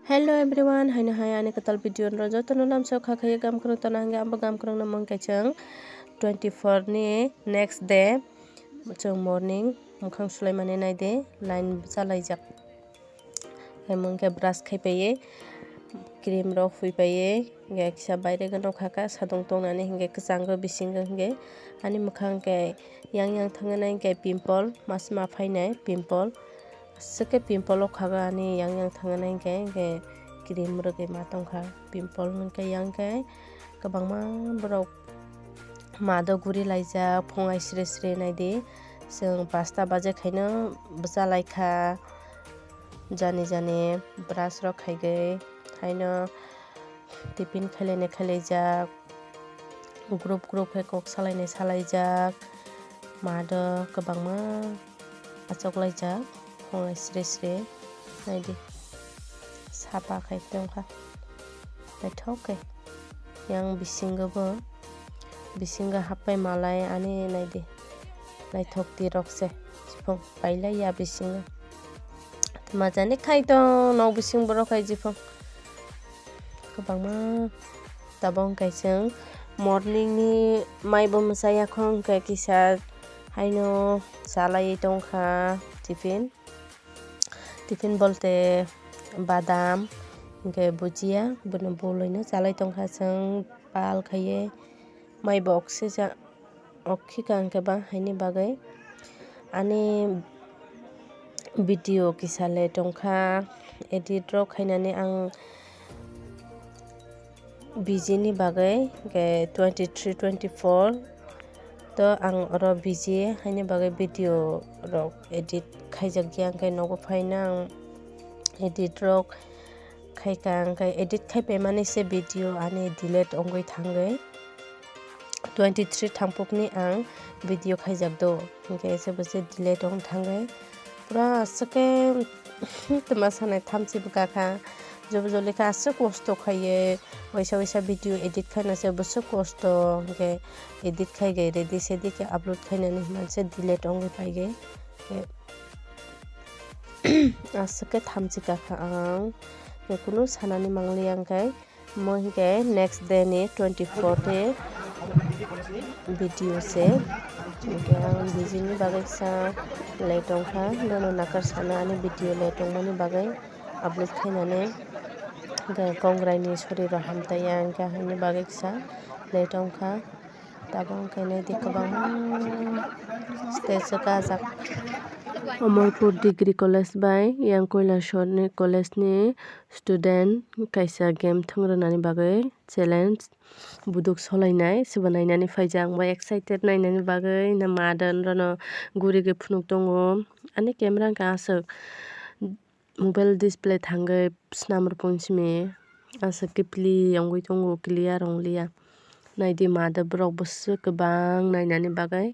Hello everyone, haino hai ani katal video no joto no lam so khakhaya gam krong tana hangge amba gam krong na mong kaichang 24 ni next day chong morning mukhang sulai mane nai de line chalai jak hai mong ke brush khai paye cream rok hui paye hingge kisa baire gano khaka sadong tong nani hingge kchango bisingo hingge ani mukhang ke yang thangnai ke pimple masma phainai pimple seke pimple khaga ani yang thangnai ke cream roge ma tongkha pimple ke yang ke kabangma borok mado guri laijak phongai sre nai de जों 5टा baje khaino bwchalaikha jani brush rok khaigai haino tiffin khalaijak group khe kok salaijak mado kabangma achoklaijak phongai sre naidi sapa khai tongkha naithokai yang bisingo happai malai ani naidi naithok ti rokse jipong pailai ya bisingo majani khai tong no bising borok khai jipong kabangma tabong kaisang morning ni maibo msaya khong ke kisa haino salai tongkha tiffin bolte badam hingke bujia bono boloino chalai tongkha chang pal khaiye maibo oksija okhika hingke ba haini bagai ani video kisale tongkha edit rok khainani ang busy ni bagai ke 23-24 to ang oro busy haini bagai video rok edit khaijak yang ke nogo phaina ang edit rok khaika angkai edit khaipai mani se video ani delete ongoi thangai 23 thangpukni ang video khaijak do hingke sebose delete ong thangai pura asake tuma sanai thamchi bukakha jobli kha asuk kosto khaiye waisa video edit khaina se bosu kosto hingke edit khaigai ready sedi ke upload khainani manse delete ongoi paigai asake thamchi kakha ang kunu sanani mangli angkai mo hingke next day ni 24 te video se hingke ang bijini bagai sa leitongkha nono nakar sana ani video leitongmani bagai upload khainane hingke kongrai ni shori rok hamtaya hingke haini bagai sa leitongkha tabong kaine dikabangma stage kajak Amorpur degree college bai yang Koilashwar ni college ni student kaisa game thungrunani bagai challenge buduk solainai sibo nainani faijak ba excited nainani bagai na madan rono guri ge phunuk tongo ani camera ka asuk mobile display thangai snamr pungsimi asuk kipli ongoi tongo clear onglia naidi mada borok busu kabang nainani bagai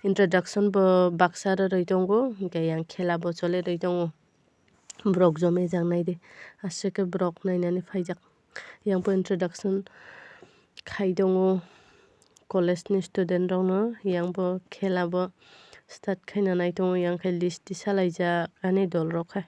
introduction bo baksa roi tongo hingke yang khela bo chole roi tongo borok jomai jang naide asuk borok nainani faijak yang bo introduction khai tongo college ni student rok no yang bo khela bo start khaina nai tongo yang khai list ti salaijak ani dol rok khai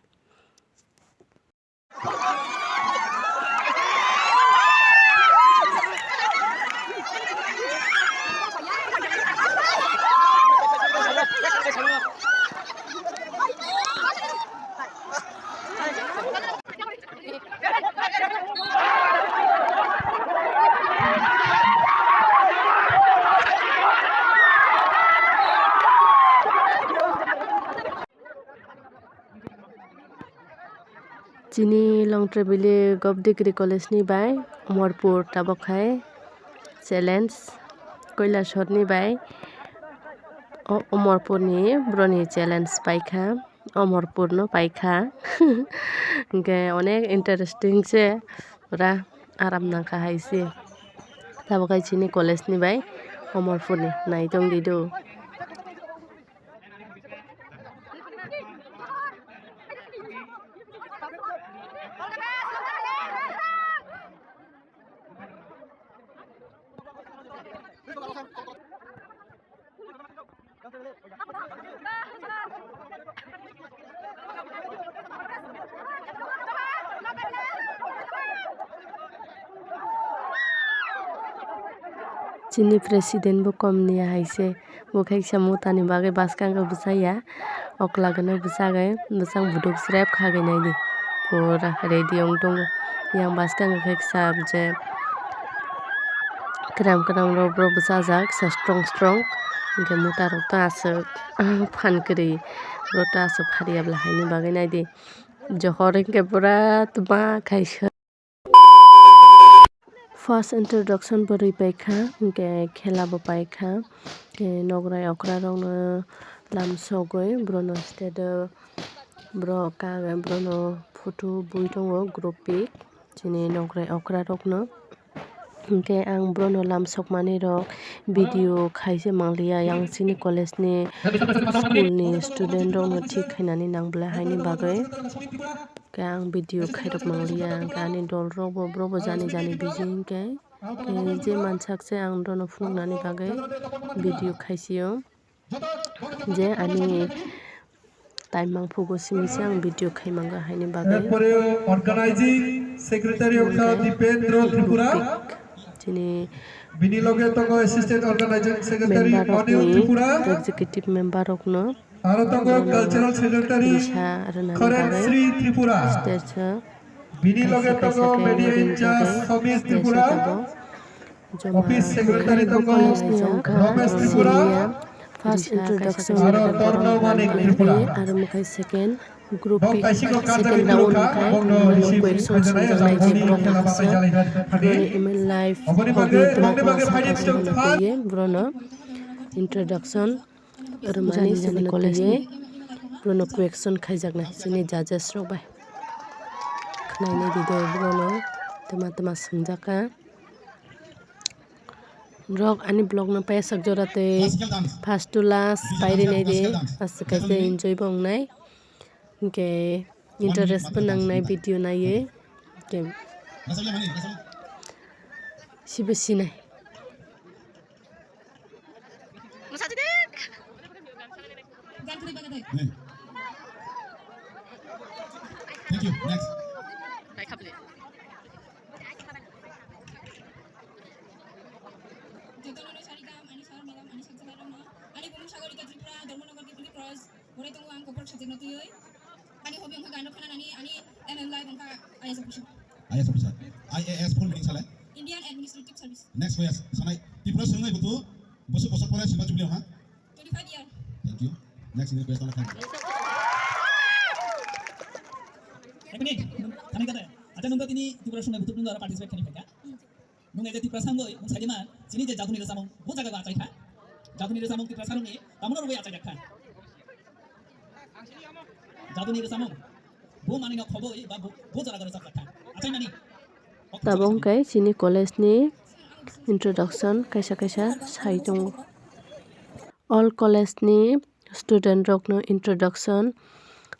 Chini long travel gov degree college ni bai Amorpur tabokhai challenge Koilashwar ni bai Amorpur ni broni challenge paikha Amorpur no paikha hingke onek interesting se pura aram nangkha haise tabokhai chini college ni bai Amorpur ni naitong dido Chini president bo komni haise bukaisa mutani bagui baskango bwchaya oklagano bwchagai bwchang buduk srep khagai naidi pura ready ong tongo yang baskango kaisa je kram rok bwchajak sa strong hingke muta rok to asuk phan kwrwi rok to asuk phariya haini bagui naidi johor hingke pura tuma kaisa first introduction bo paikha hingke khela bo paikha nograi okra rokno lamsogoi brono stage o bro kagai brono photo bui tongo group pic chini nograi okra rokno hingke ang brono lamsokmani rok video khaise manglia yang chini college ni school ni student rokno thik khainani nangbwlai haini bagui ke ang video khairok manglia ani dol rok bo jani busy hingke je mansak se ang rono phunuknani bagui video khaisio je ani time mangphugo simi se ang video khaimanga haini bagui organizing secretary of Dipendra Tripura chini bini loge tongo assistant organizing secretary Anil Tripura executive member rokno aro tongo cultural secretary Karen Sri Tripura bini loge tongo media in charge Samir Tripura office secretary tongo Ramesh Tripura first introduction aro Torno Manik Tripura aro mukai second group second second round mukai question sunjanai je brono email live hobby brono introduction rumani sini college ni brono question khaijakna sini judges rok bai khnai dido brono tama sungjaka rok ani blog no paisak jorate first to last pairi nai de asikaise enjoy bongnai hingke interest bo nangnai video naye hingke sibo sinai Thank you. Next. IAS full meaning salah. Indian Administrative Service. Next yes. Sanai Tripura sungai betul. Bosok pernah sudah jubilee ha? 25 year. Thank you. Next ini question lagi. Ini, kami kata, ada nunggu ini Tripura sungai betul nunggu ada participate kami mereka. Nunggu itu Tripura sanggoi, mungkin saja mah, sini je jatuh ni resamong, bukan jaga acai kan? Jatuh ni resamong Tripura sanggoi, kamu nunggu acai kan? Jatuh ni resamong, bu mana nggak khoboi, bu jaga resap kan? Acai mana ni? Tabong kai chini college ni introduction kaisa sai tongo all college ni student rok no introduction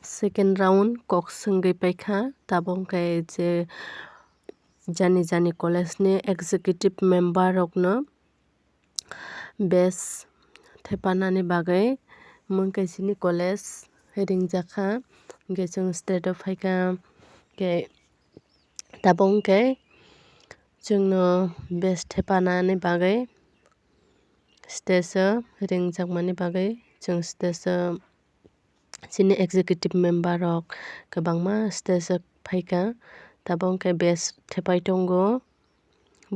second round kok sunggai paikha tabong kai je jani college ni executive member rok no best thepanani bagai mungkai chini college ringjakha ge chung state of haika ke tabong kai जोंनो best हेपानानै बागै stage रिंजाकमानि बागै जों stage चिनि executive member रक गोबांमा stage फाइका ताबंके best थेपाइ दंगो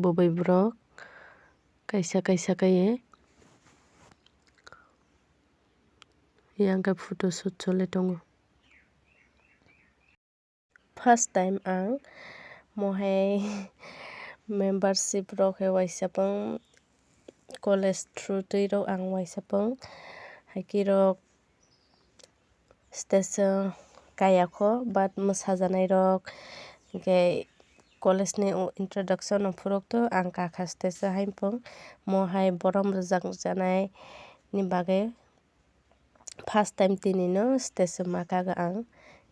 बबै book कायसा काये Yanga photo shoot चले दंगो first time आं महाय membership rok he waisapang college through tui rok ang waisapang haiki rok stage kayako but mosajanai rok ke college ni introduction of purok to ang kaka stage haipang mohai borom rojak janai ni bagai first time tini no stage makaga ang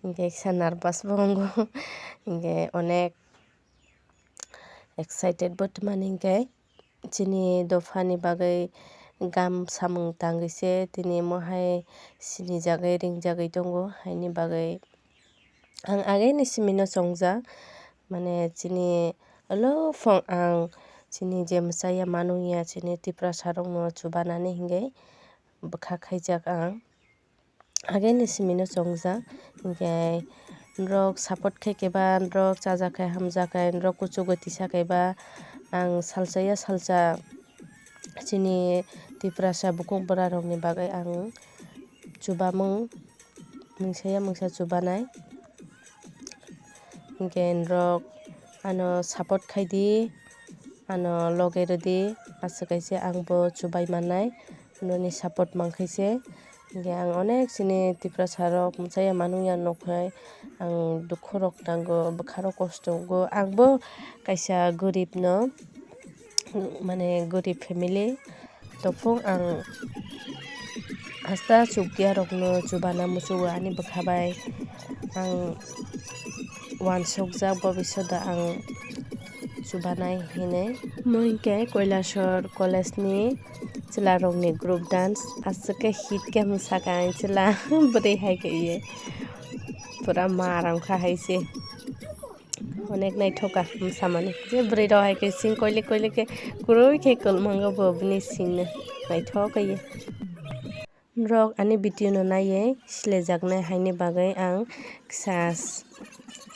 inge sa nervous bongo inge onek excited but maningke chini dofani bagai gam samung tangise tini mohai sini jagai ring jagai tongo haini bagai ang age ni simino songja mane chini alo phone ang sini je msaya manuya sini tipra sarong no chubanani hingai bwkha khaijak ang ageni simino chongjak hinkhe rok support khaikeba rok chajakhai hamjakhai rok kuchugui tisakaiba ang salchaya salsa chini tiprasa bukung bwrarokni bagui ang chubamung mungsaya mungsa chubanai hinkhe rok ano support khaidi ano loge rwdi asuk kaisa angbo chubai mannai noni support mankhaise hinkhe ang onek sini tiprasa rok mchaya manungya nukhai ang dukhu rok nango bwkha rok kosto go angbo kaisa garib no mane garib family tongphung ang hasta chukya rokno chubana muchugo ani bwkha bai ang uansukjak bobissoto ang chubanai hinui hinkhe Kailasor college ni chwla rokni group dance asuk khe hit khe mwsaka ang chwla bwrwi hai khe pura maram kha haise onek naithoka mwsamani je bwrwi rok hai khe sing koilik koilik khe kurui khe kwlmango bo bini singno naithokai rok ani video no naiye silajaknai haini bagui ang kisa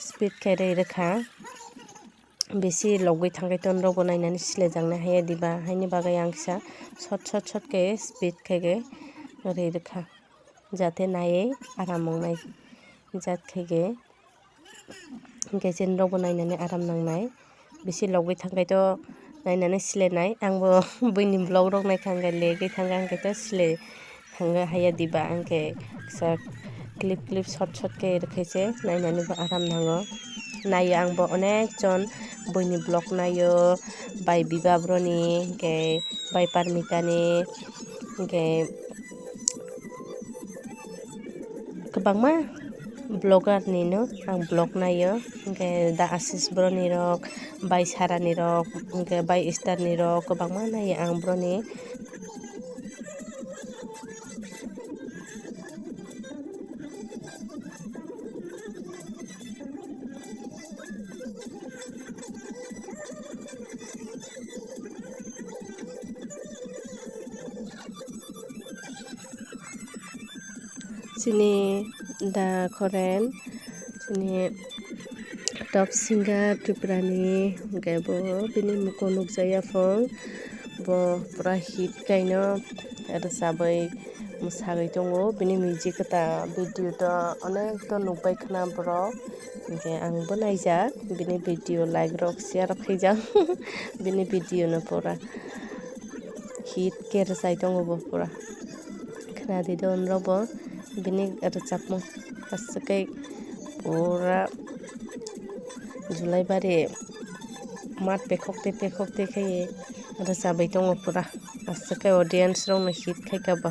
speed khe rwkha besi logui thangkhai ton rok bo nainani silajaknai haiya diba haini bagui ang kisa short khe speed khe rwkha jate naiye aram mongnai jat khaikhe hinkhe chen rok bo nainani aram nangnai besi logui thangkhai to nainani silainai angbo buini vlog rok naikha hingke legui thangkha hingke to silai thangha haiya diba angkhe kisa clip short khe rwkhaise nainani bo aram nango naiyo angbo onek jon buini vlog naiyo bai biba broni hingke bai parmitani hingke kwbangma vlogger ni no ang vlog naiyo hingke da Ashish broni rok bai Sarani rok hingke bai Star ni rok kwbangma naiyo ang broni sini da khoren sini top singer Tripurani hingke bo bini muko nukjaya phone bo pura hit kaino rwchabui mwsagui tongo bini music kata video to onek to nukbai khana borok hingke angbo naijak bini video like rok share rok khaijak bini video no pura hit khe rwchai tongo bo pura khnadi don rok bo bini rwchabmung asuk pura julai bari mat pekhokte khai rwchabai tongo pura asuk audience rok no hit khaika bo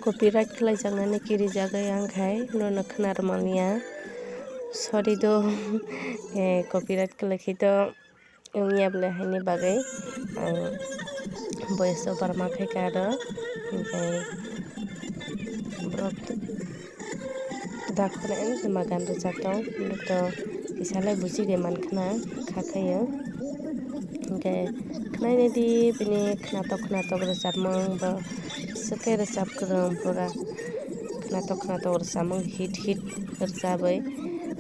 copyright khlaijaknani kirijagui angkhai nono khwnarmania sorry do copyright khlaikhi to wngya blai haini bagui ang voice over ma khaika aro hingkai borok dakhoren magan rwjak tong to kisalai bujigui mankhana khakhaio hingke khlainai di bini khnatok rwchabmung bo suke rwchabkwrwng pura khnatok rwchabmung hit rwchabui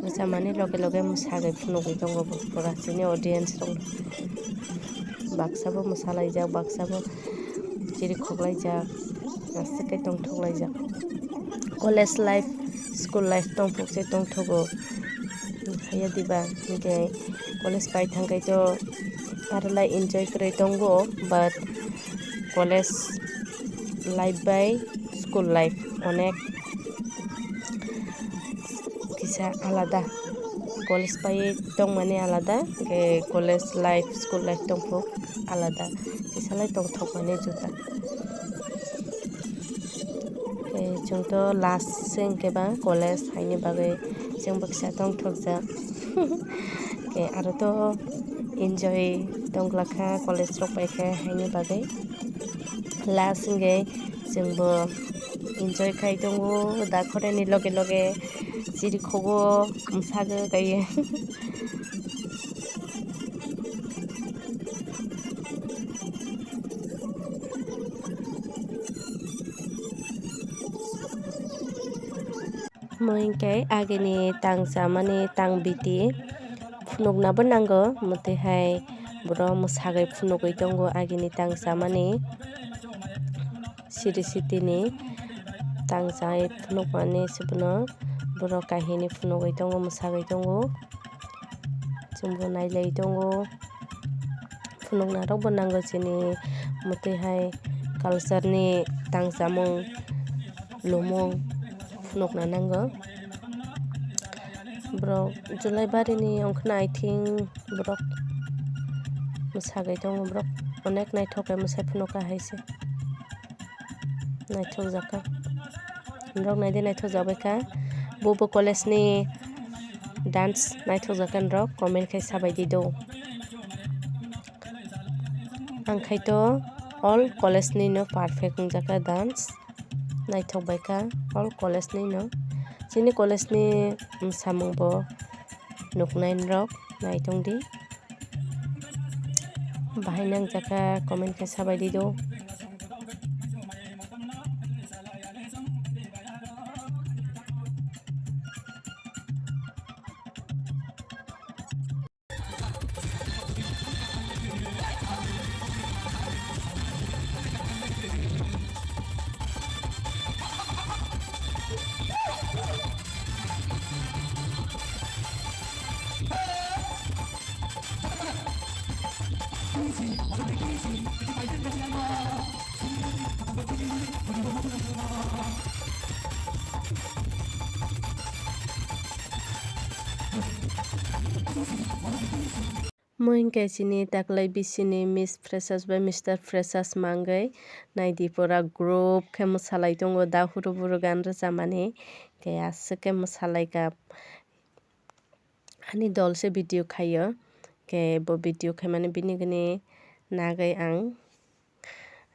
rwchabmani loge mwsagui phunugui tongo pura chini audience rok baksabo mwsalaijak baksabo chiri khoklaijak asuk khe tongthoklaijak college life school life tongphukse tongthogo Saya diba hingke college pai thangkai to aralai enjoy krai tongo but college life by school life onek kisa alada college pai tongmani alada hingke college life school life tongfuk alada kisalai tongthokmani juta जों तो last hingke ba college haini bagui जों baksa tongthokjak ke aro to enjoy tonglakha college rok paikha haini bagui last hingke जोंबो enjoy khai tongo dakhorani loge loge chiri khogo msago gaye Moingke agini tangsamani tangbiti phunuknabo nango motehai borok mosagai phunugui tongo agini tangsamani siri sitini tangjai phunukmani sibono borok kahini phunugui tongo mosagai tongo chungbo nailai tongo phunukna rokbo nango chini motehai culture ni tangsamung lumung phunukna nango borok julai bari ni ongkhana I think borok mosagai tongo borok onek naithokai mosai phunuka haise naithokjaka borok naide naithokjakbaikha bobo college ni dance naithokjaka borok comment khai sabaidi do angkhaito all college ni no perfect ungjaka dance naithokbaikha all college ni no chini college ni samungbo nuknai rok naitongdi bahai nangjaka comment khai sabaidi do Moingke chini taklai bisini Miss Freshers by Mr. Freshers mangai naidi pura group khe mosalai tongo dahuru buru gan rwjamani ke aswk mosalaika ani dol se video khaio ke bo video khaimani bini gini nagai ang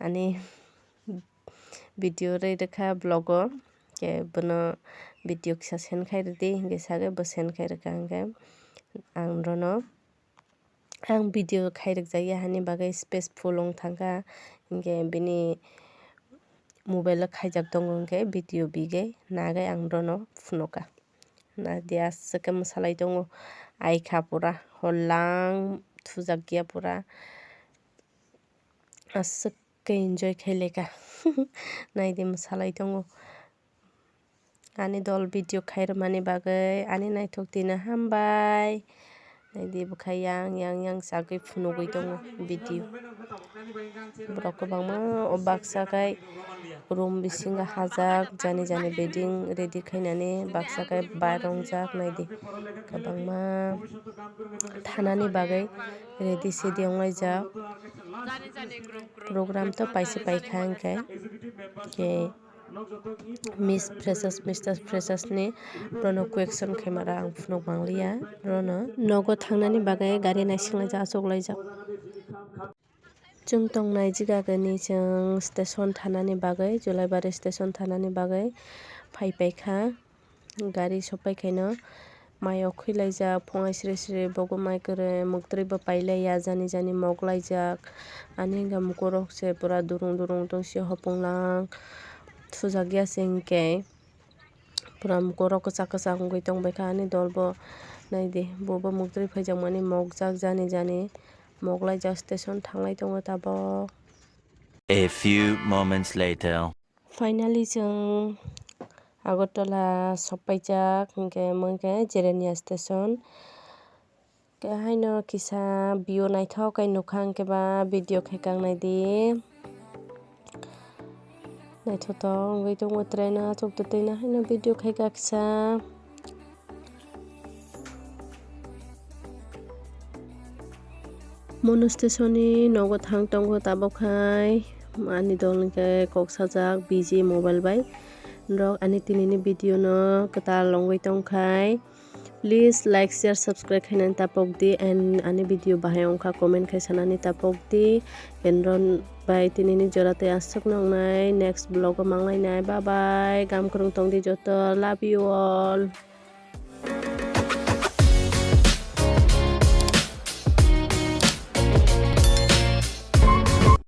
ani video reidekha vlogo ke bono video kisa send khai redi hingke sagai bo send khai rwkha hingke ang rono ang video khairokjai hani bagai space full ongthangkha hingke bini mobile o khaijak tongo hingke video bigai nagai ang rono phunuka nadi aswk mosalai tongo aika pura hol thujakya pura aswk enjoy khaileka naidi mosalai tongo ani dol video khairokmani bagai ani naithok tino hambai naidi bwkhai yang chagui phunugui tongo video borok kwbangma o baksakai room bisingo hajak jani jani bedding ready khainani baksakai barongjak naidi kwbangma thanani bagai ready sedi onglaijak program to paise paikha hingke ke Miss Freshers Mr. Freshers ni rono question khaimara ang phunuk mangliya rono nogo thangnani bagai gari naisinglajak achuklaijak chung tongnai jigagani chung station thanani bagai julaibari station thanani bagai phaipaikha gari sopaikhai maio khwilaijak phongai sri sri bogo mai kwrwi muktrui bo pailaiya jani jani moklaijak ani hingke mukurok se pura durung durung tongsi hoponglang thujakya se hingke pura mukurok kwchak kwchak ongui tongbaikha ani dolbo naidi bobo muktrui phaijakmani mokjak jani jani moklaijak station thanglai tongo tabok. A few moments later. Finally जों Agartala sopaijak hingke mongke Jerenia station. Haino kisa view naithok kai nukha hingke ba video khaikang naidi. Naithotok wngui tongo train no achuk tui no haino video khaika kisa. Mono station ni nogo thang tongo tabokhai ani dol hingke kok sajak busy mobile bai. Rok ani tini ni video no katal longui tongkhai. Please like, share, subscribe khainani tapok di and ani video bahai ongkha comment khai sanani tapok di. Kenron bai tini ni jorate asuk nongnai next vlog o manglai nai. Bye bye. Gam krung tong di joto. Love you all.